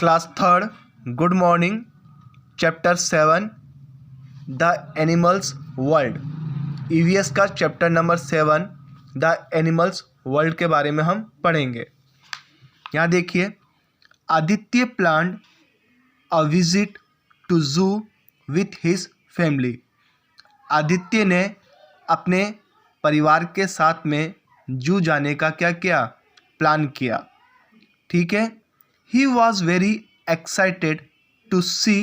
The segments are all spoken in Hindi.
Class third, good morning. Chapter 7 the animals world. EVS का chapter number 7 the animals world के बारे में हम पढ़ेंगे। यहाँ देखिए, Aditya planned a visit to zoo with his family. Aditya ने अपने परिवार के साथ में जू जाने का क्या किया, प्लान किया। ठीक है। He was very excited to see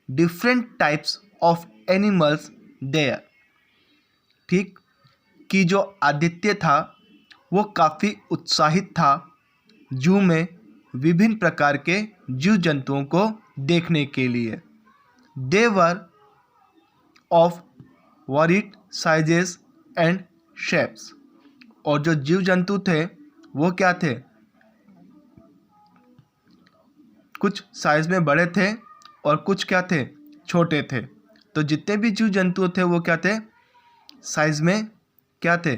different types of animals there. ठीक, कि जो आदित्य था वो काफ़ी उत्साहित था जू में विभिन्न प्रकार के जीव जंतुओं को देखने के लिए। They were of varied sizes and shapes. और जो जीव जंतु थे वो क्या थे, कुछ साइज में बड़े थे और कुछ क्या थे, छोटे थे। तो जितने भी जीव जंतु थे वो क्या थे, साइज में क्या थे,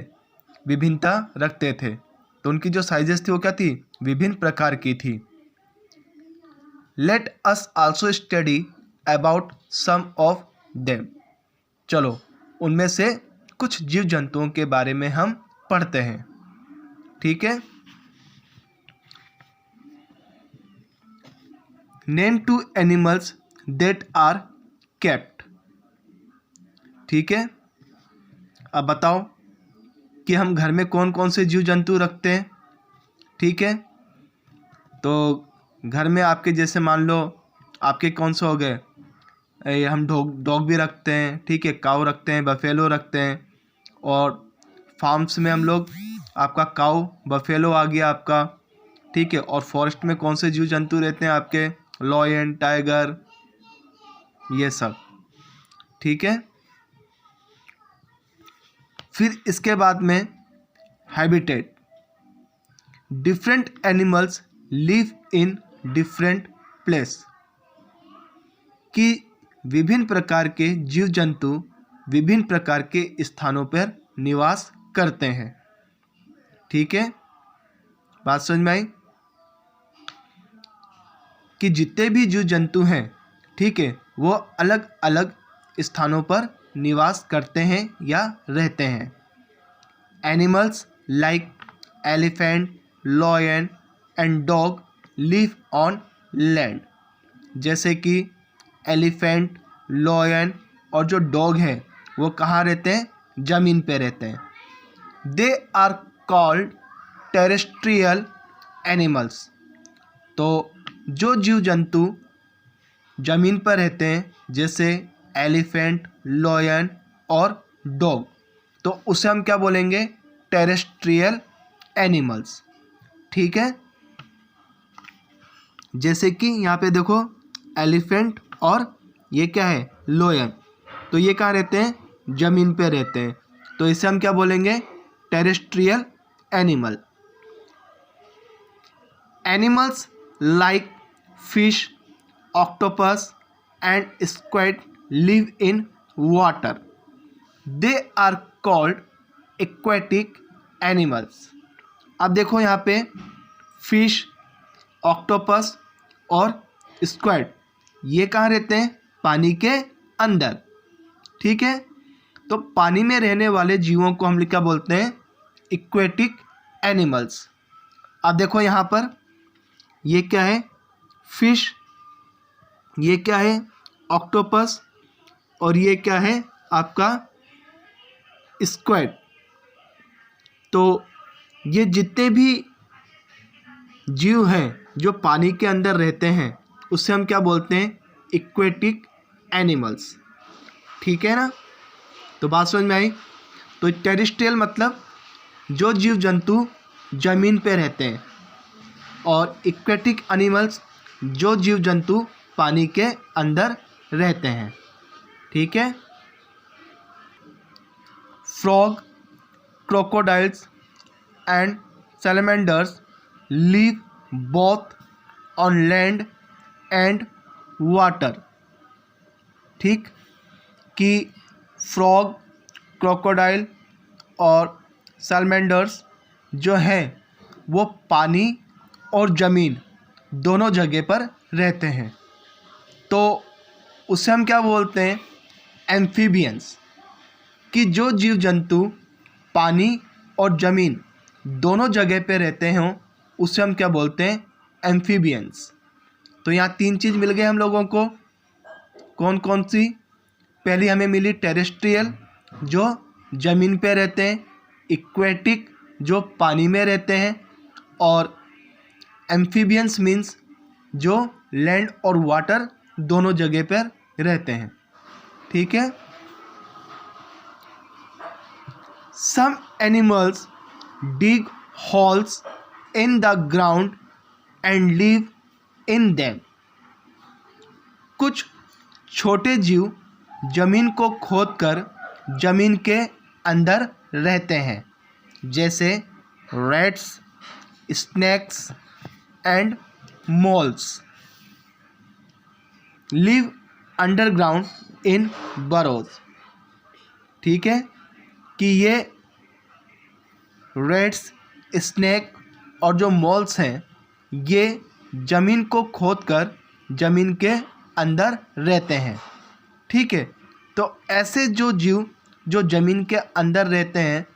विभिन्नता रखते थे। तो उनकी जो साइजेस थी वो क्या थी, विभिन्न प्रकार की थी। Let us also study about some of them. चलो उनमें से कुछ जीव जंतुओं के बारे में हम पढ़ते हैं। ठीक है। Name two animals that are kept. ठीक है। अब बताओ कि हम घर में कौन कौन से जीव जंतु रखते हैं। ठीक है। तो घर में आपके जैसे मान लो आपके कौन से हो गए, हम डॉग भी रखते हैं। ठीक है, काऊ रखते हैं, बफेलो रखते हैं। और फार्म्स में हम लोग आपका काऊ बफेलो आ गया आपका। ठीक है। और फॉरेस्ट में कौन से जीव जंतु रहते हैं आपके, लॉयन, टाइगर, ये सब। ठीक है। फिर इसके बाद में habitat. Different animals live in different place. कि विभिन्न प्रकार के जीव जंतु विभिन्न प्रकार के स्थानों पर निवास करते हैं। ठीक है, बात समझ में आई कि जितने भी जीव जंतु हैं, ठीक है, वो अलग अलग स्थानों पर निवास करते हैं या रहते हैं। Animals like elephant, lion and dog live on land. जैसे कि एलिफेंट, लॉयन और जो डॉग है वो कहाँ रहते हैं, ज़मीन पे रहते हैं। They are called terrestrial animals. तो जो जीव जंतु ज़मीन पर रहते हैं जैसे एलिफेंट, लॉयन और डॉग, तो उसे हम क्या बोलेंगे, टेरेस्ट्रियल एनिमल्स। ठीक है। जैसे कि यहाँ पे देखो एलिफेंट और ये क्या है, लॉयन, तो ये कहाँ रहते हैं, ज़मीन पे रहते हैं। तो इसे हम क्या बोलेंगे, terrestrial animal. Animals like fish, octopus and squid live in water. They are called aquatic animals. अब देखो यहाँ पे फिश, ऑक्टोपस और स्क्विड ये कहाँ रहते हैं, पानी के अंदर। ठीक है। तो पानी में रहने वाले जीवों को हम क्या बोलते हैं, एक्वेटिक एनिमल्स। अब देखो यहाँ पर ये क्या है, फिश, ये क्या है, ऑक्टोपस, और ये क्या है आपका स्क्विड। तो ये जितने भी जीव हैं जो पानी के अंदर रहते हैं उससे हम क्या बोलते हैं, एक्वेटिक एनिमल्स। ठीक है ना। तो बात समझ में आई। तो टेरेस्ट्रियल मतलब जो जीव जंतु जमीन पे रहते हैं, और एक्वेटिक एनिमल्स जो जीव जंतु पानी के अंदर रहते हैं। ठीक है। Frog, crocodiles and salamanders live both on land and water. ठीक, कि फ्रॉग, क्रोकोडाइल और सैलमेंडर्स जो हैं वो पानी और ज़मीन दोनों जगह पर रहते हैं, तो उसे हम क्या बोलते हैं? एम्फीबियंस। कि जो जीव जंतु पानी और ज़मीन दोनों जगह पे रहते हों उसे हम क्या बोलते हैं? एम्फीबियंस। तो यहाँ 3 चीज़ मिल गए हम लोगों को। कौन कौन सी? पहली हमें मिली टेरेस्ट्रियल, जो ज़मीन पे रहते हैं, इक्वेटिक जो पानी में रहते हैं, और एम्फीबियंस मीन्स जो लैंड और वाटर दोनों जगह पर रहते हैं। ठीक है। Some animals dig holes in the ground and live in them। कुछ छोटे जीव जमीन को खोदकर जमीन के अंदर रहते हैं, जैसे rats, snakes and moles. Live underground in burrows. ठीक है कि ये रेट्स, स्नेक और जो मॉल्स हैं ये ज़मीन को खोदकर ज़मीन के अंदर रहते हैं। ठीक है। तो ऐसे जो जीव जो ज़मीन के अंदर रहते हैं,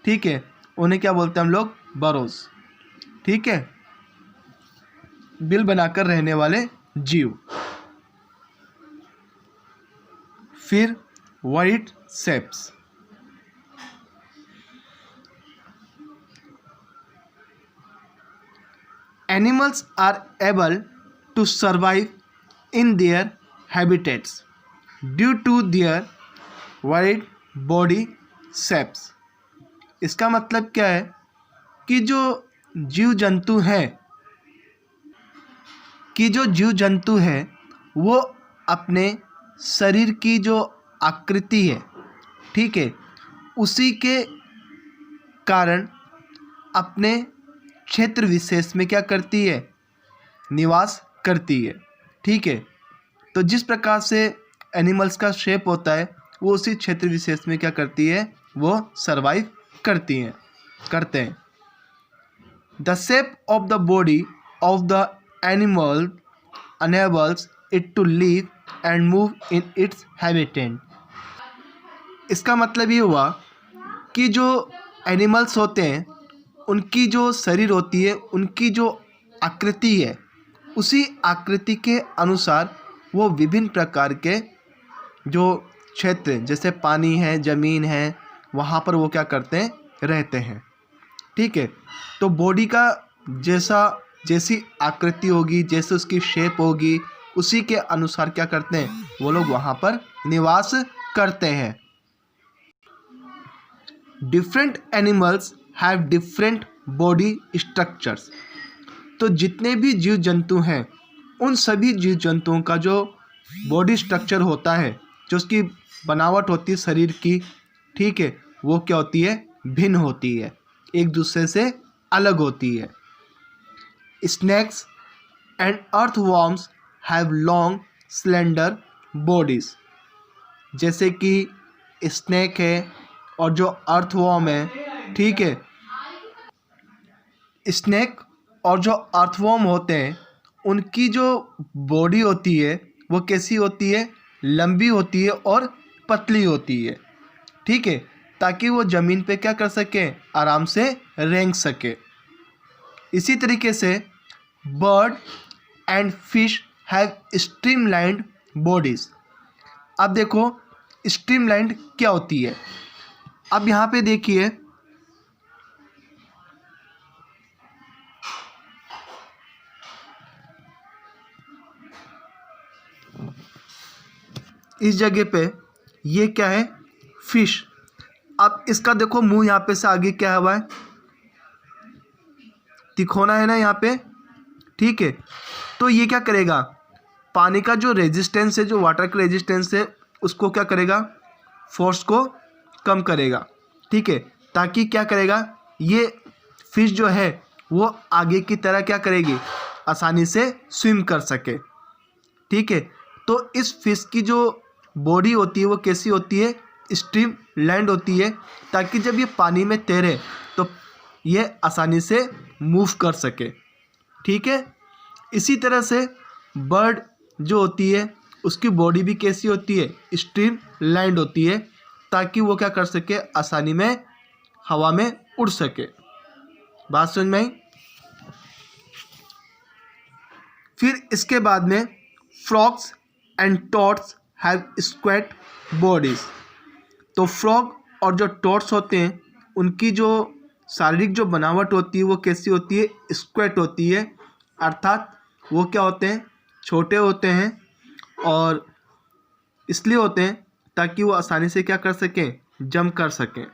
ठीक है, उन्हें क्या बोलते हैं हम लोग? बरोज। ठीक है, बिल बनाकर रहने वाले जीव। फिर white ceps. Animals are able to survive in their habitats due to their wide body shapes। इसका मतलब क्या है? कि जो जीव जंतु है वो अपने शरीर की जो आकृति है, ठीक है, उसी के कारण अपने क्षेत्र विशेष में क्या करती है? निवास करती है। ठीक है। तो जिस प्रकार से एनिमल्स का शेप होता है वो उसी क्षेत्र विशेष में क्या करती है? वो सरवाइव करते हैं। The shape of the body of the animal enables it to live and move in its habitat. इसका मतलब ये हुआ कि जो एनिमल्स होते हैं उनकी जो शरीर होती है, उनकी जो आकृति है, उसी आकृति के अनुसार वो विभिन्न प्रकार के जो क्षेत्र जैसे पानी है, ज़मीन है, वहाँ पर वो क्या करते हैं? रहते हैं। ठीक है। तो बॉडी का जैसी आकृति होगी, जैसे उसकी शेप होगी, उसी के अनुसार क्या करते हैं? वो लोग वहाँ पर निवास करते हैं। Different animals have different body structures. तो जितने भी जीव जंतु हैं उन सभी जीव जंतुओं का जो बॉडी स्ट्रक्चर होता है, जो उसकी बनावट होती है शरीर की, ठीक है, वो क्या होती है? भिन्न होती है, एक दूसरे से अलग होती है। Snakes and earthworms have long slender bodies. जैसे कि स्नेक है और जो अर्थवॉर्म है, ठीक है, स्नेक और जो अर्थवॉर्म होते हैं उनकी जो बॉडी होती है वो कैसी होती है? लंबी होती है और पतली होती है। ठीक है, ताकि वो ज़मीन पे क्या कर सके? आराम से रेंग सके। इसी तरीके से bird and fish have streamlined bodies. अब देखो स्ट्रीमलाइंड क्या होती है। अब यहाँ पे देखिए, इस जगह पे ये क्या है? फिश। अब इसका देखो मुंह यहाँ पे से आगे क्या हुआ है? तिकोना है ना यहाँ पे। ठीक है, तो ये क्या करेगा? पानी का जो रेजिस्टेंस है, जो वाटर का रेजिस्टेंस है, उसको क्या करेगा? फोर्स को कम करेगा। ठीक है, ताकि क्या करेगा? ये फिश जो है वो आगे की तरह क्या करेगी? आसानी से स्विम कर सके। ठीक है, तो इस फिश की जो बॉडी होती है वो कैसी होती है? स्ट्रीम लैंड होती है, ताकि जब ये पानी में तैरे तो ये आसानी से मूव कर सके। ठीक है, इसी तरह से बर्ड जो होती है उसकी बॉडी भी कैसी होती है, स्ट्रीम लाइंड होती है, ताकि वो क्या कर सके, आसानी में हवा में उड़ सके। बात समझ में आई। फिर इसके बाद में frogs and toads have squat bodies. तो फ्रॉग और जो टॉड्स होते हैं उनकी जो शारीरिक जो बनावट होती है वो कैसी होती है, स्क्वैट होती है, अर्थात वो क्या होते हैं, छोटे होते हैं, और इसलिए होते हैं ताकि वो आसानी से क्या कर सकें, जंप कर सकें।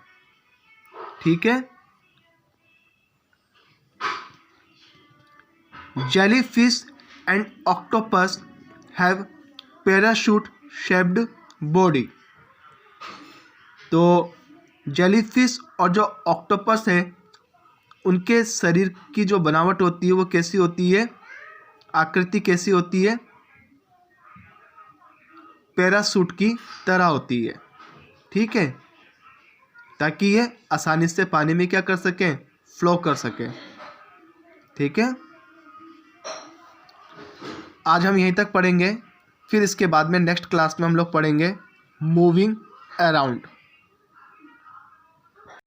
ठीक है। Jellyfish and octopus have parachute shaped body. तो जेलीफिश और जो ऑक्टोपस है उनके शरीर की जो बनावट होती है वो कैसी होती है, आकृति कैसी होती है, पैराशूट की तरह होती है। ठीक है, ताकि ये आसानी से पानी में क्या कर सकें, फ्लो कर सकें। ठीक है, आज हम यहीं तक पढ़ेंगे, फिर इसके बाद में नेक्स्ट क्लास में हम लोग पढ़ेंगे मूविंग अराउंड।